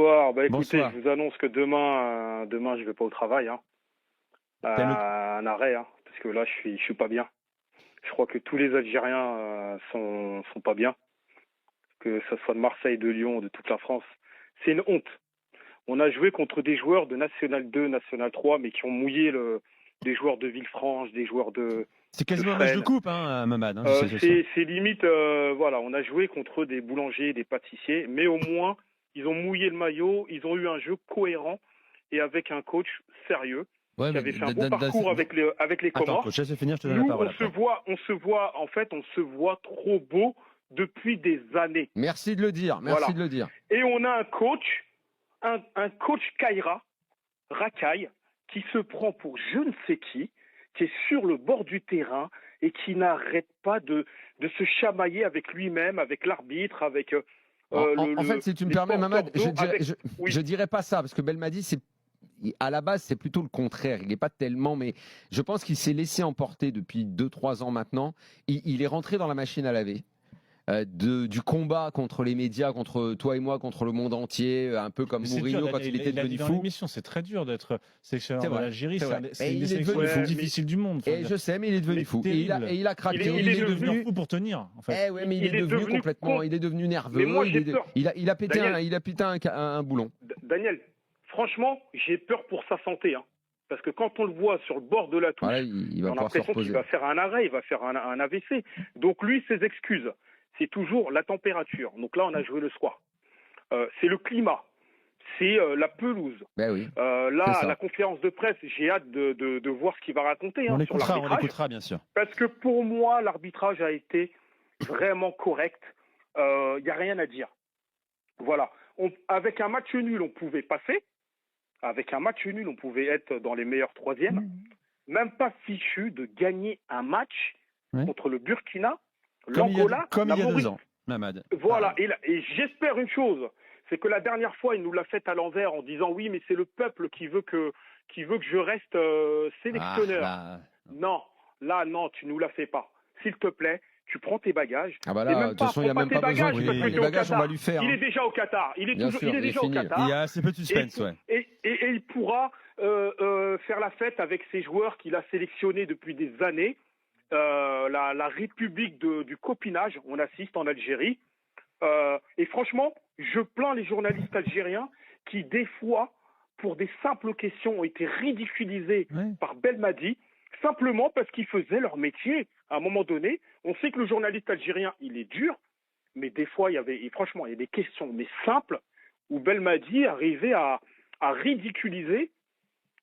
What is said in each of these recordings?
Bonsoir. Bah écoutez, Bonsoir. je vous annonce que demain je vais pas au travail, hein. Un arrêt, hein, parce que là je suis pas bien. Je crois que tous les Algériens sont pas bien, que ça soit de Marseille, de Lyon, de toute la France. C'est une honte. On a joué contre des joueurs de National 2, National 3, mais qui ont mouillé des joueurs de Villefranche, des joueurs de C'est quasiment un match de Fresnes. coupe, Mamad. Je sais ce soir. C'est limite, voilà, on a joué contre des boulangers, des pâtissiers, mais au moins ils ont mouillé le maillot, ils ont eu un jeu cohérent et avec un coach sérieux Ouais, qui mais avait fait un bon parcours avec les Attends, Comores. coach, laisse finir, je te donne la Nous, parole on après. se voit, en fait, on se voit trop beau depuis des années. Merci de le dire. Merci Voilà. de le dire. Et on a un coach Kaira, Racaille, qui se prend pour je ne sais qui est sur le bord du terrain et qui n'arrête pas de se chamailler avec lui-même, avec l'arbitre, avec En fait, si tu me les permets, Mamad, porteurs d'eau, oui. je dirais pas ça, parce que Belmadi, à la base, c'est plutôt le contraire. Il n'est pas tellement, mais je pense qu'il s'est laissé emporter depuis 2-3 ans maintenant. Il est rentré dans la machine à laver. Du combat contre les médias, contre toi et moi, contre le monde entier, un peu comme Mourinho quand il était devenu fou. C'est très dur d'être sélectionneur C'est de vrai, l'Algérie. c'est vrai. C'est Et une il est sélection devenu la plus fou. difficile du monde. Et je sais, mais il est devenu fou. Et il a craqué. Il est devenu fou pour tenir. En fait. Eh ouais, mais il est devenu complètement. Il est devenu nerveux. Mais moi, j'ai peur. Il a pété Daniel, un boulon. Daniel, franchement, j'ai peur pour sa santé, hein. Parce que quand on le voit sur le bord de la touche, Voilà, il va on a pouvoir se l'impression qu'il reposer. va faire un arrêt, il va faire un AVC. Donc lui, ses excuses, c'est toujours la température. Donc là, on a joué le soir. C'est le climat, c'est la pelouse. Ben oui. Là, c'est ça. la conférence de presse, j'ai hâte de voir ce qu'il va raconter, hein, sur On l'arbitrage. l'écoutera, bien sûr. Parce que pour moi, l'arbitrage a été vraiment correct. Il n'y a rien à dire. Voilà. Avec un match nul, on pouvait passer. Avec un match nul, on pouvait être dans les meilleurs troisièmes. Même pas fichu de gagner un match contre le Burkina, l'Angola, Comme la il y a 2 Maurice. ans, Mamad. Voilà. Et j'espère une chose, c'est que la dernière fois, il nous l'a fait à l'envers en disant oui, mais c'est le peuple qui veut que je reste sélectionneur. Non, là, non, tu nous la fais pas. S'il te plaît, tu prends tes bagages. Ah bah Et là, même de toute façon, il n'y a prends même pas tes besoin. bagages, parce que Les t'es au bagages, on Qatar. va lui faire. Il est déjà au Qatar. Il est Bien sûr, il est déjà au fini. Qatar. Il y a assez peu de suspense, ouais. Et il pourra faire la fête avec ses joueurs qu'il a sélectionnés depuis des années. La République du copinage, on assiste en Algérie. Et franchement, je plains les journalistes algériens qui, des fois, pour des simples questions, ont été ridiculisés par Belmadi, simplement parce qu'ils faisaient leur métier. À un moment donné, on sait que le journaliste algérien, il est dur, mais des fois, il y a des questions, mais simples, où Belmadi arrivait à ridiculiser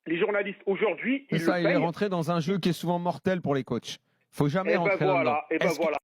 les journalistes. Aujourd'hui, Il est rentré dans un jeu qui est souvent mortel pour les coachs. Faut jamais rentrer là-dedans. Et ben voilà.